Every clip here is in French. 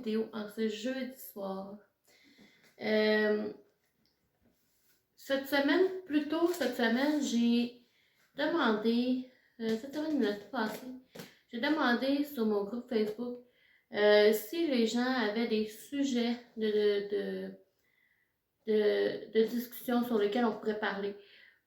vidéo en ce jeudi soir. Cette semaine, j'ai demandé, cette semaine, il passé, j'ai demandé sur mon groupe Facebook si les gens avaient des sujets de discussion sur lesquels on pourrait parler,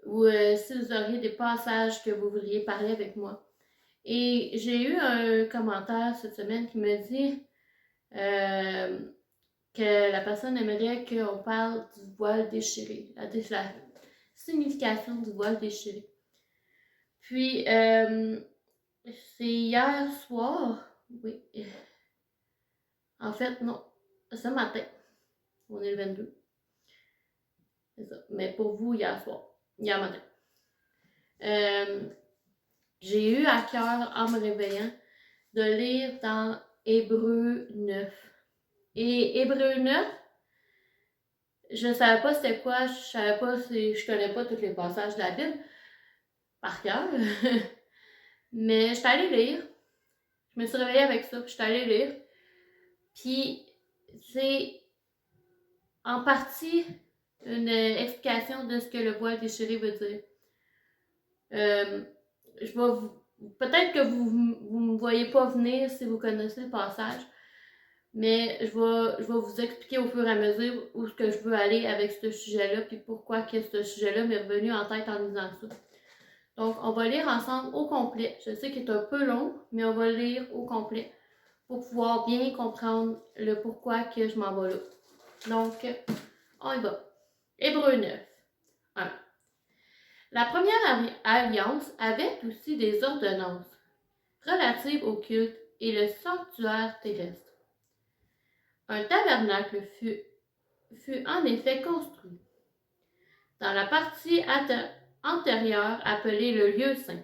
ou si vous auriez des passages que vous voudriez parler avec moi. Et j'ai eu un commentaire cette semaine qui me dit que la personne aimerait qu'on parle du voile déchiré, la signification du voile déchiré. Puis, c'est hier soir, oui, en fait, non, ce matin, on est le 22, c'est ça, mais pour vous, hier matin. J'ai eu à cœur, en me réveillant, de lire dans Hébreux 9. Et Hébreux 9, je ne savais pas c'était quoi, je connais pas tous les passages de la Bible par cœur, mais je suis allée lire. Je me suis réveillée avec ça, puis je suis allée lire. Puis, c'est en partie une explication de ce que le voile déchiré veut dire. Peut-être que vous ne me voyez pas venir si vous connaissez le passage, mais je vais vous expliquer au fur et à mesure où ce que je veux aller avec ce sujet-là, puis pourquoi que ce sujet-là m'est revenu en tête en lisant ça. Donc, on va lire ensemble au complet. Je sais qu'il est un peu long, mais on va le lire au complet pour pouvoir bien comprendre le pourquoi que je m'en vais là. Donc, on y va. Hébreux 9. 1. La première alliance avait aussi des ordonnances relatives au culte et le sanctuaire terrestre. Un tabernacle fut en effet construit. Dans la partie antérieure appelée le lieu saint,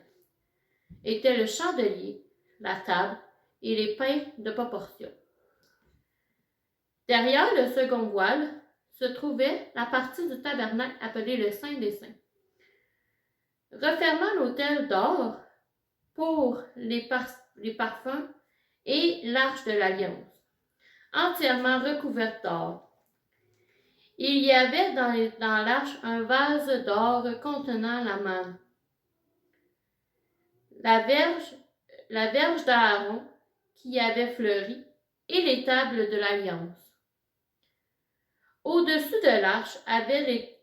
étaient le chandelier, la table et les pains de proportion. Derrière le second voile se trouvait la partie du tabernacle appelée le Saint des Saints. Refermant l'autel d'or pour les parfums et l'arche de l'Alliance, entièrement recouverte d'or. Il y avait dans l'arche un vase d'or contenant la manne, la verge d'Aaron qui avait fleuri et les tables de l'Alliance. Au-dessus de l'arche avaient les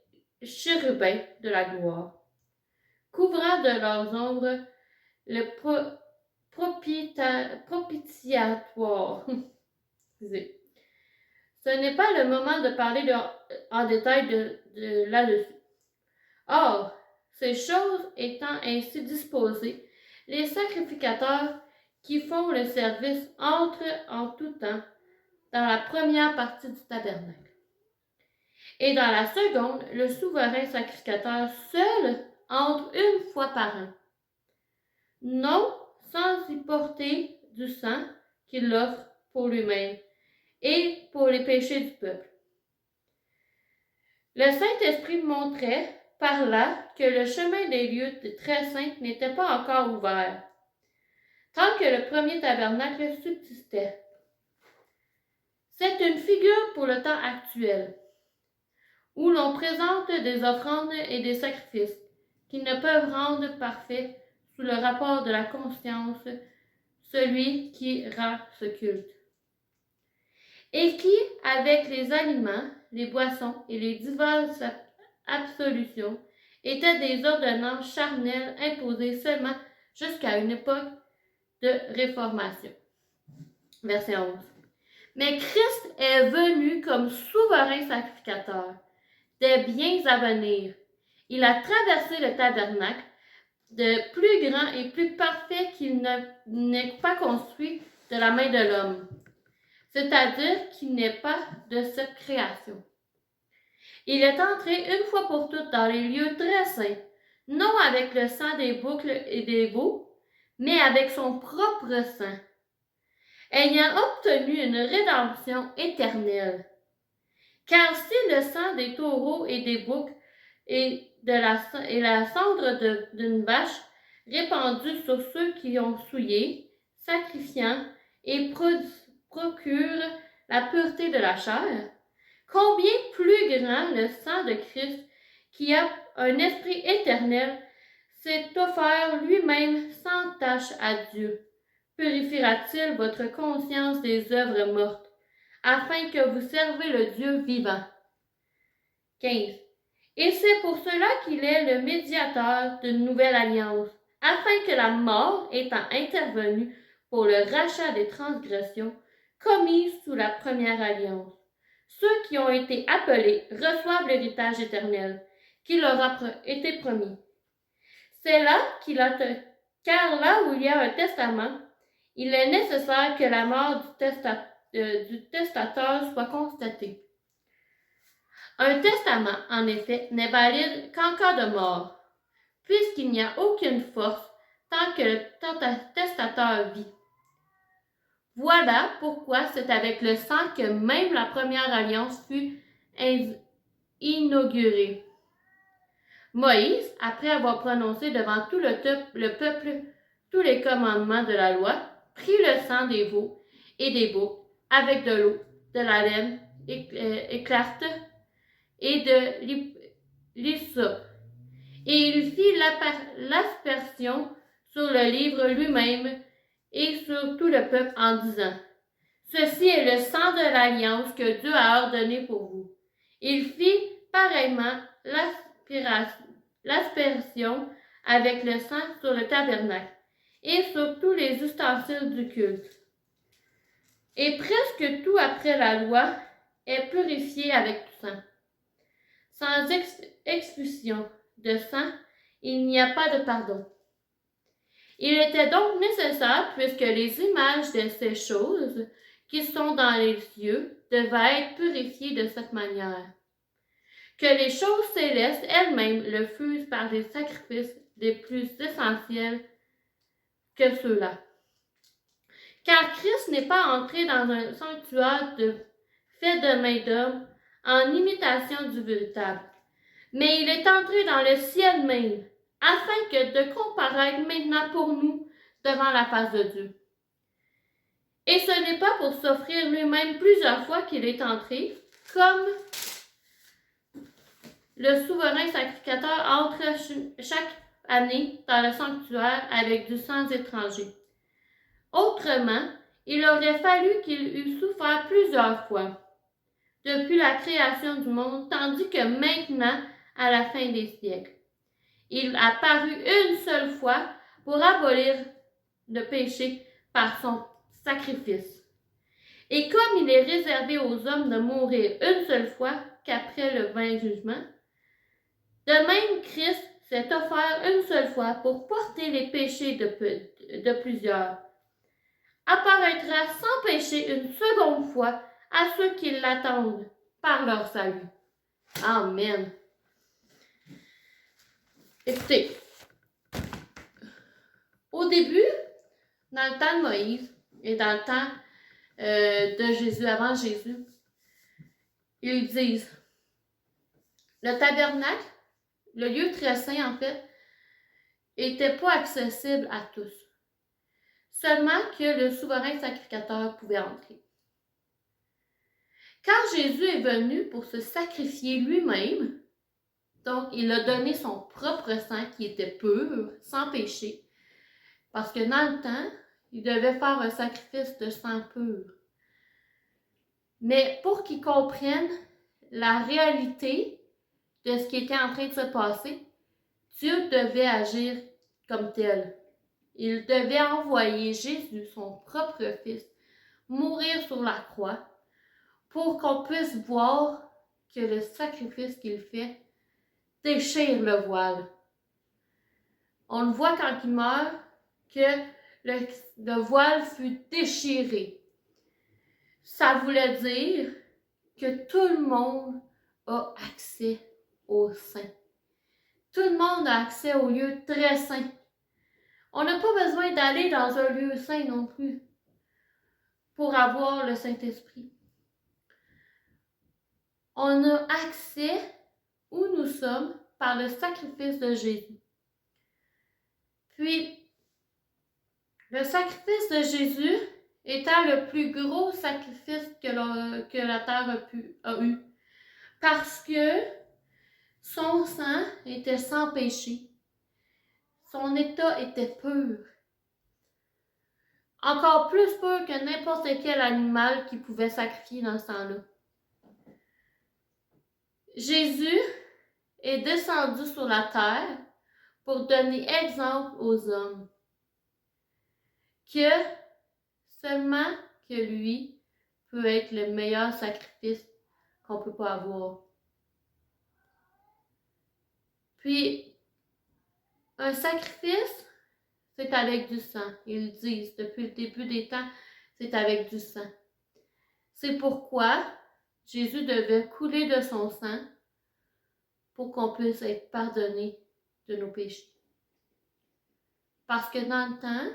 chérubins de la gloire, couvrant de leurs ombres le propitiatoire. Ce n'est pas le moment de parler en détail de là-dessus. Or, ces choses étant ainsi disposées, les sacrificateurs qui font le service entrent en tout temps dans la première partie du tabernacle. Et dans la seconde, le souverain sacrificateur seul entre une fois par an, non sans y porter du sang qu'il offre pour lui-même et pour les péchés du peuple. Le Saint-Esprit montrait par là que le chemin des lieux très saints n'était pas encore ouvert, tant que le premier tabernacle subsistait. C'est une figure pour le temps actuel, où l'on présente des offrandes et des sacrifices qui ne peuvent rendre parfait sous le rapport de la conscience celui qui rend ce culte, et qui, avec les aliments, les boissons et les diverses absolutions, étaient des ordonnances charnelles imposées seulement jusqu'à une époque de réformation. Verset 11. Mais Christ est venu comme souverain sacrificateur des biens à venir. Il a traversé le tabernacle, de plus grand et plus parfait qu'il n'est pas construit de la main de l'homme, c'est-à-dire qu'il n'est pas de cette création. Il est entré une fois pour toutes dans les lieux très saints, non avec le sang des boucles et des veaux, mais avec son propre sang, ayant obtenu une rédemption éternelle. Car si le sang des taureaux et des boucs et la cendre d'une vache répandue sur ceux qui ont souillé, sacrifiant et procure la pureté de la chair, combien plus grand le sang de Christ, qui a un esprit éternel, s'est offert lui-même sans tache à Dieu, purifiera-t-il votre conscience des œuvres mortes, afin que vous servez le Dieu vivant. 15. Et c'est pour cela qu'il est le médiateur d'une nouvelle alliance, afin que la mort étant intervenue pour le rachat des transgressions commises sous la première alliance, ceux qui ont été appelés reçoivent l'héritage éternel qui leur a été promis. C'est là car là où il y a un testament, il est nécessaire que la mort du testateur soit constatée. Un testament, en effet, n'est valide qu'en cas de mort, puisqu'il n'y a aucune force tant que le testateur vit. Voilà pourquoi c'est avec le sang que même la première alliance fut inaugurée. Moïse, après avoir prononcé devant tout le peuple tous les commandements de la loi, prit le sang des veaux et des boucs avec de l'eau, de la laine éclate et de l'hysope, et il fit l'aspersion sur le livre lui-même et sur tout le peuple en disant: Ceci est le sang de l'alliance que Dieu a ordonné pour vous. Il fit pareillement l'aspersion avec le sang sur le tabernacle et sur tous les ustensiles du culte. Et presque tout après la loi est purifié avec du sang. Sans expulsion de sang, il n'y a pas de pardon. Il était donc nécessaire, puisque les images de ces choses qui sont dans les cieux devaient être purifiées de cette manière, que les choses célestes elles-mêmes le fussent par des sacrifices des plus essentiels que ceux-là. Car Christ n'est pas entré dans un sanctuaire fait de main d'homme en imitation du véritable, mais il est entré dans le ciel même, afin que de comparaître maintenant pour nous devant la face de Dieu. Et ce n'est pas pour s'offrir lui-même plusieurs fois qu'il est entré, comme le souverain sacrificateur entre chaque année dans le sanctuaire avec du sang étranger. Autrement, il aurait fallu qu'il eût souffert plusieurs fois, depuis la création du monde, tandis que maintenant, à la fin des siècles, il a paru une seule fois pour abolir le péché par son sacrifice. Et comme il est réservé aux hommes de mourir une seule fois qu'après le vain jugement, de même Christ s'est offert une seule fois pour porter les péchés de plusieurs. Apparaîtra sans péché une seconde fois à ceux qui l'attendent par leur salut. Amen. Écoutez, au début, dans le temps de Moïse et dans le temps de Jésus, avant Jésus, ils disent, le tabernacle, le lieu très saint en fait, n'était pas accessible à tous. Seulement que le souverain sacrificateur pouvait entrer. Quand Jésus est venu pour se sacrifier lui-même, donc il a donné son propre sang qui était pur, sans péché, parce que dans le temps, il devait faire un sacrifice de sang pur. Mais pour qu'ils comprennent la réalité de ce qui était en train de se passer, Dieu devait agir comme tel. Il devait envoyer Jésus, son propre fils, mourir sur la croix pour qu'on puisse voir que le sacrifice qu'il fait déchire le voile. On le voit quand il meurt que le voile fut déchiré. Ça voulait dire que tout le monde a accès au saint. Tout le monde a accès au lieu très saint. On n'a pas besoin d'aller dans un lieu saint non plus pour avoir le Saint-Esprit. On a accès où nous sommes par le sacrifice de Jésus. Puis, le sacrifice de Jésus étant le plus gros sacrifice que la terre a eu. Parce que son sang était sans péché. Son état était pur. Encore plus pur que n'importe quel animal qui pouvait sacrifier dans ce temps-là. Jésus est descendu sur la terre pour donner exemple aux hommes que seulement que lui peut être le meilleur sacrifice qu'on peut pas avoir. Puis, un sacrifice, c'est avec du sang. Ils le disent depuis le début des temps, c'est avec du sang. C'est pourquoi Jésus devait couler de son sang pour qu'on puisse être pardonné de nos péchés. Parce que dans le temps,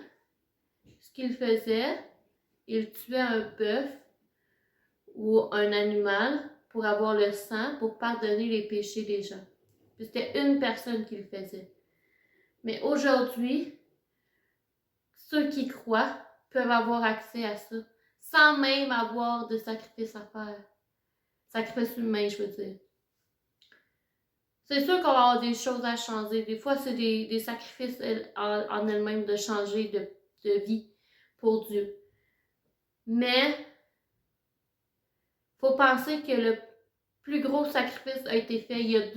ce qu'il faisait, il tuait un bœuf ou un animal pour avoir le sang, pour pardonner les péchés des gens. Puis c'était une personne qui le faisait. Mais aujourd'hui, ceux qui croient peuvent avoir accès à ça, sans même avoir de sacrifice à faire. Sacrifice humain, je veux dire. C'est sûr qu'on va avoir des choses à changer. Des fois, c'est des sacrifices en elles-mêmes de changer de vie pour Dieu. Mais, il faut penser que le plus gros sacrifice a été fait il y a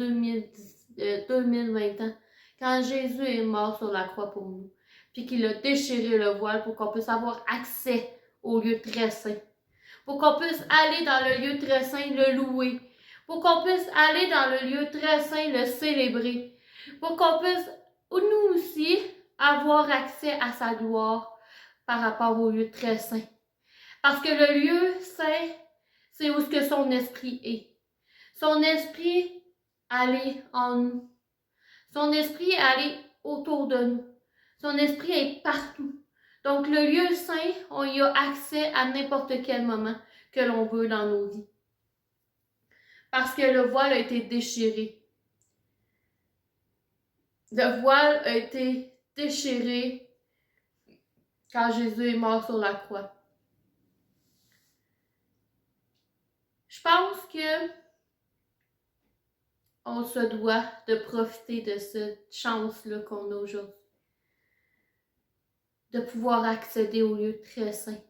2020 ans, quand Jésus est mort sur la croix pour nous, puis qu'il a déchiré le voile pour qu'on puisse avoir accès au lieu très saint, pour qu'on puisse aller dans le lieu très saint le louer, pour qu'on puisse aller dans le lieu très saint le célébrer, pour qu'on puisse, nous aussi, avoir accès à sa gloire par rapport au lieu très saint. Parce que le lieu saint, c'est où ce que son esprit est. Son esprit allait en nous. Son esprit est allé autour de nous. Son esprit est partout. Donc, le lieu saint, on y a accès à n'importe quel moment que l'on veut dans nos vies. Parce que le voile a été déchiré. Le voile a été déchiré quand Jésus est mort sur la croix. Je pense que on se doit de profiter de cette chance-là qu'on a aujourd'hui. De pouvoir accéder au lieu très saint.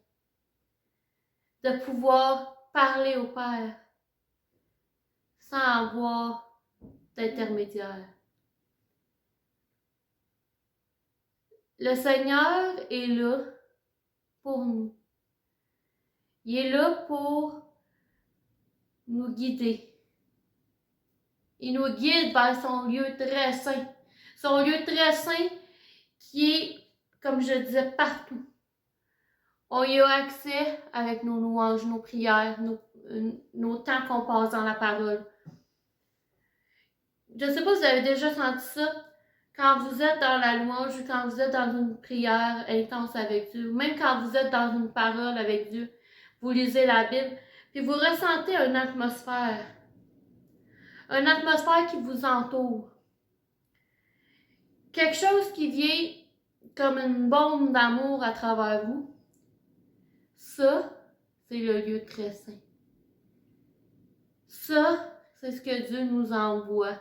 De pouvoir parler au Père sans avoir d'intermédiaire. Le Seigneur est là pour nous. Il est là pour nous guider. Il nous guide vers son lieu très saint. Son lieu très saint qui est, comme je disais, partout. On y a accès avec nos louanges, nos prières, nos temps qu'on passe dans la parole. Je ne sais pas si vous avez déjà senti ça, quand vous êtes dans la louange ou quand vous êtes dans une prière intense avec Dieu, ou même quand vous êtes dans une parole avec Dieu, vous lisez la Bible, puis vous ressentez une atmosphère qui vous entoure. Quelque chose qui vient comme une bombe d'amour à travers vous. Ça, c'est le lieu très saint. Ça, c'est ce que Dieu nous envoie.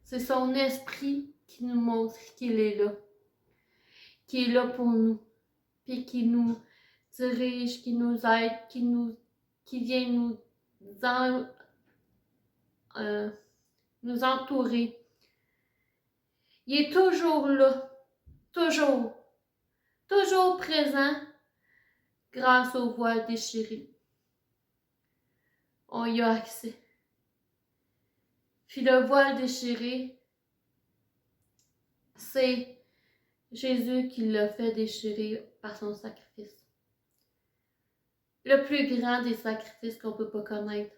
C'est son esprit qui nous montre qu'il est là pour nous, puis qui nous dirige, qui nous aide, qui vient nous entourer. Il est toujours là, toujours présent grâce au voile déchiré. On y a accès. Puis le voile déchiré, c'est Jésus qui l'a fait déchirer par son sacrifice. Le plus grand des sacrifices qu'on ne peut pas connaître.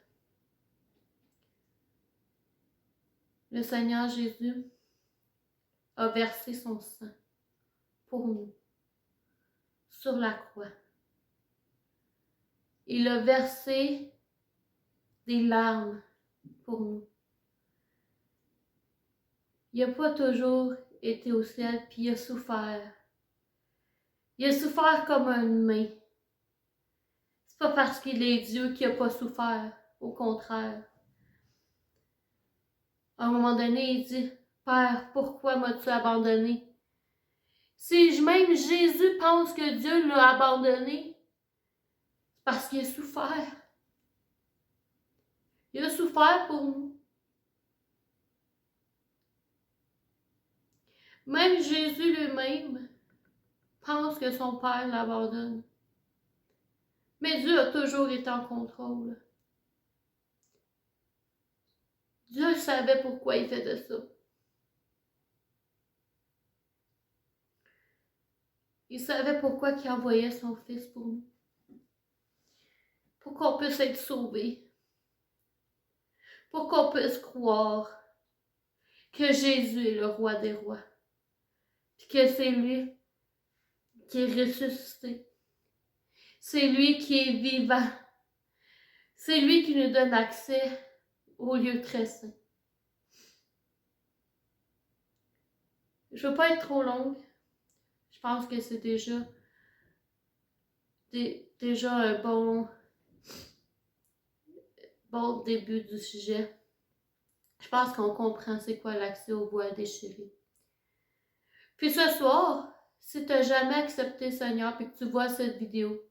Le Seigneur Jésus a versé son sang pour nous sur la croix. Il a versé des larmes pour nous. Il n'a pas toujours été au ciel, puis il a souffert. Il a souffert comme un humain. C'est pas parce qu'il est Dieu qu'il n'a pas souffert. Au contraire. À un moment donné, il dit, Père, pourquoi m'as-tu abandonné? Si même Jésus pense que Dieu l'a abandonné, c'est parce qu'il a souffert. Il a souffert pour nous. Même Jésus lui-même pense que son Père l'abandonne. Mais Dieu a toujours été en contrôle. Dieu savait pourquoi il faisait ça. Il savait pourquoi il envoyait son Fils pour nous. Pour qu'on puisse être sauvés. Pour qu'on puisse croire que Jésus est le roi des rois. Puis que c'est lui qui est ressuscité. C'est lui qui est vivant. C'est lui qui nous donne accès au lieu très saint. Je ne veux pas être trop longue. Je pense que c'est déjà un bon début du sujet. Je pense qu'on comprend c'est quoi l'accès au voile déchiré. Puis ce soir, si tu n'as jamais accepté le Seigneur puis que tu vois cette vidéo,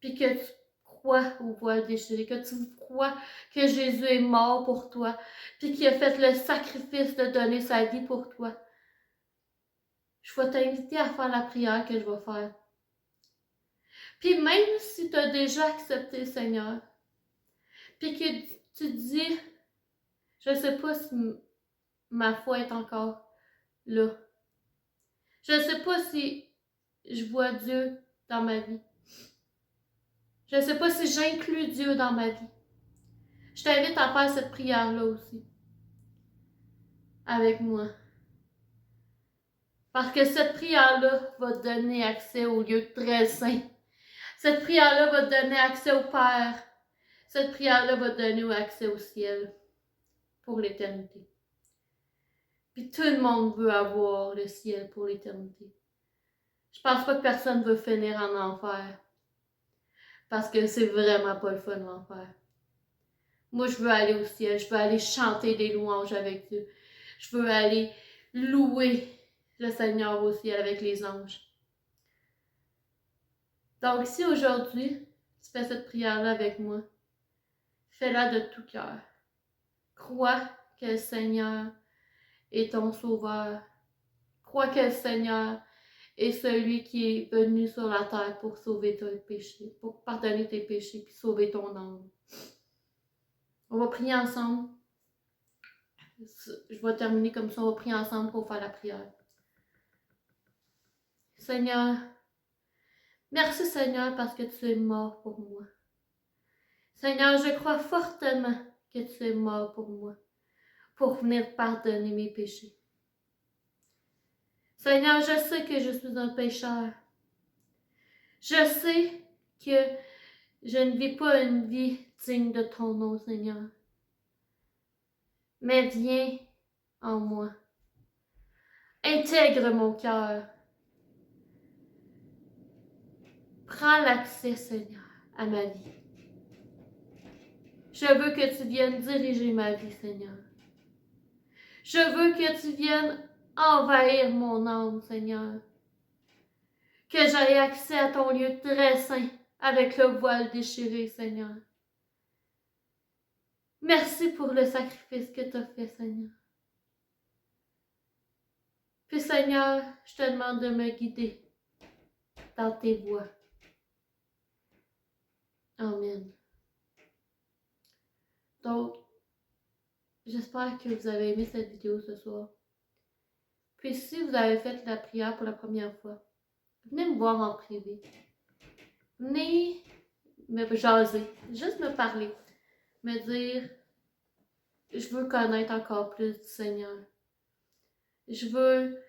puis que tu crois au voile déchiré, que tu crois que Jésus est mort pour toi, puis qu'il a fait le sacrifice de donner sa vie pour toi, je vais t'inviter à faire la prière que je vais faire. Puis même si tu as déjà accepté le Seigneur, puis que tu te dis, je ne sais pas si ma foi est encore là. Je ne sais pas si je vois Dieu dans ma vie. Je ne sais pas si j'inclus Dieu dans ma vie. Je t'invite à faire cette prière-là aussi. Avec moi. Parce que cette prière-là va te donner accès au lieu très saint. Cette prière-là va te donner accès au Père. Cette prière-là va te donner accès au ciel pour l'éternité. Puis tout le monde veut avoir le ciel pour l'éternité. Je pense pas que personne veut finir en enfer. Parce que c'est vraiment pas le fun l'enfer. Moi, je veux aller au ciel. Je veux aller chanter des louanges avec Dieu. Je veux aller louer le Seigneur au ciel avec les anges. Donc, si aujourd'hui, tu fais cette prière-là avec moi, fais-la de tout cœur. Crois que le Seigneur est ton sauveur. Crois que le Seigneur est celui qui est venu sur la terre pour sauver tes péchés, pour pardonner tes péchés puis sauver ton âme. On va prier ensemble. Je vais terminer comme ça. On va prier ensemble pour faire la prière. Seigneur, merci Seigneur parce que tu es mort pour moi. Seigneur, je crois fortement que tu es mort pour moi, pour venir pardonner mes péchés. Seigneur, je sais que je suis un pécheur. Je sais que je ne vis pas une vie digne de ton nom, Seigneur. Mais viens en moi. Intègre mon cœur. Prends l'accès, Seigneur, à ma vie. Je veux que tu viennes diriger ma vie, Seigneur. Je veux que tu viennes envahir mon âme, Seigneur. Que j'aie accès à ton lieu très saint avec le voile déchiré, Seigneur. Merci pour le sacrifice que tu as fait, Seigneur. Puis, Seigneur, je te demande de me guider dans tes voies. Amen. Donc, j'espère que vous avez aimé cette vidéo ce soir. Puis si vous avez fait la prière pour la première fois, venez me voir en privé. Venez me jaser, juste me parler, me dire, je veux connaître encore plus du Seigneur. Je veux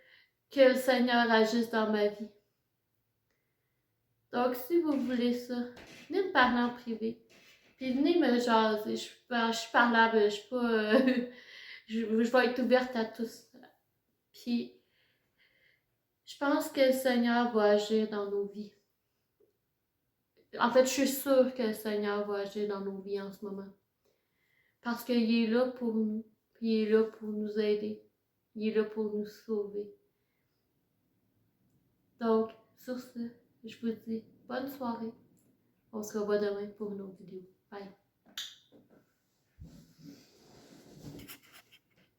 que le Seigneur agisse dans ma vie. Donc, si vous voulez ça, venez me parler en privé. Puis venez me jaser. Je suis parlable, je suis pas... je vais être ouverte à tous. Puis, je pense que le Seigneur va agir dans nos vies. En fait, je suis sûre que le Seigneur va agir dans nos vies en ce moment. Parce qu'il est là pour nous. Puis il est là pour nous aider. Il est là pour nous sauver. Donc, sur ce, je vous dis bonne soirée. On se revoit demain pour une autre vidéo. Bye!